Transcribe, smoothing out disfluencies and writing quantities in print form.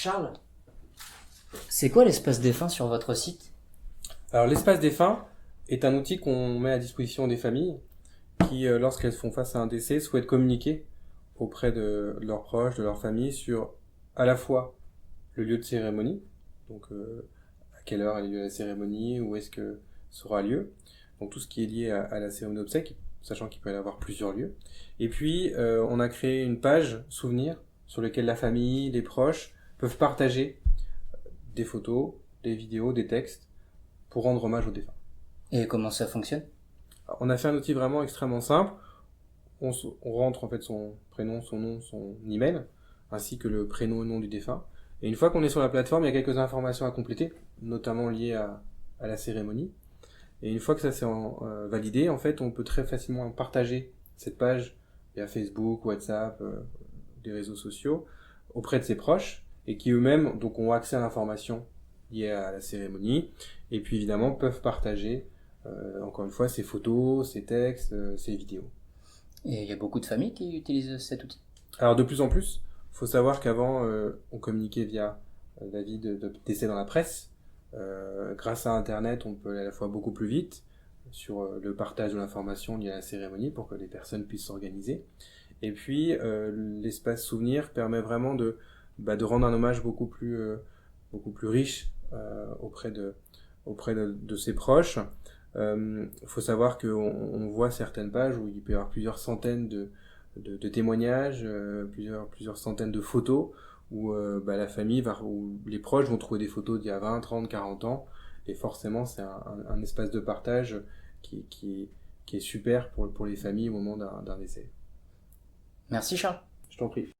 Charles, c'est quoi l'espace défunt sur votre site? Alors l'espace défunt est un outil qu'on met à disposition des familles qui, lorsqu'elles font face à un décès, souhaitent communiquer auprès de leurs proches, de leur famille, sur à la fois le lieu de cérémonie, donc à quelle heure a lieu la cérémonie, où est-ce que ça aura lieu, donc tout ce qui est lié à la cérémonie d'obsèques, sachant qu'il peut y avoir plusieurs lieux. Et puis on a créé une page souvenir sur laquelle la famille, les proches peuvent partager des photos, des vidéos, des textes pour rendre hommage aux défunts. Et comment ça fonctionne? On a fait un outil vraiment extrêmement simple. On rentre en fait son prénom, son nom, son email, ainsi que le prénom et nom du défunt. Et une fois qu'on est sur la plateforme, il y a quelques informations à compléter, notamment liées à la cérémonie. Et une fois que ça s'est validé, en fait, on peut très facilement partager cette page via Facebook, WhatsApp, des réseaux sociaux, auprès de ses proches, et qui eux-mêmes donc ont accès à l'information liée à la cérémonie, et puis évidemment peuvent partager, encore une fois, ses photos, ses textes, ses vidéos. Et il y a beaucoup de familles qui utilisent cet outil. Alors de plus en plus, il faut savoir qu'avant, on communiquait via l'avis de décès dans la presse. Grâce à Internet, on peut aller à la fois beaucoup plus vite sur le partage de l'information liée à la cérémonie pour que les personnes puissent s'organiser. Et puis, l'espace souvenir permet vraiment de rendre un hommage beaucoup plus riche auprès de ses proches. Faut savoir qu'on voit certaines pages où il peut y avoir plusieurs centaines de témoignages, plusieurs centaines de photos où la famille où les proches vont trouver des photos d'il y a 20, 30, 40 ans, et forcément c'est un espace de partage qui est super pour les familles au moment d'un décès. Merci Charles. Je t'en prie.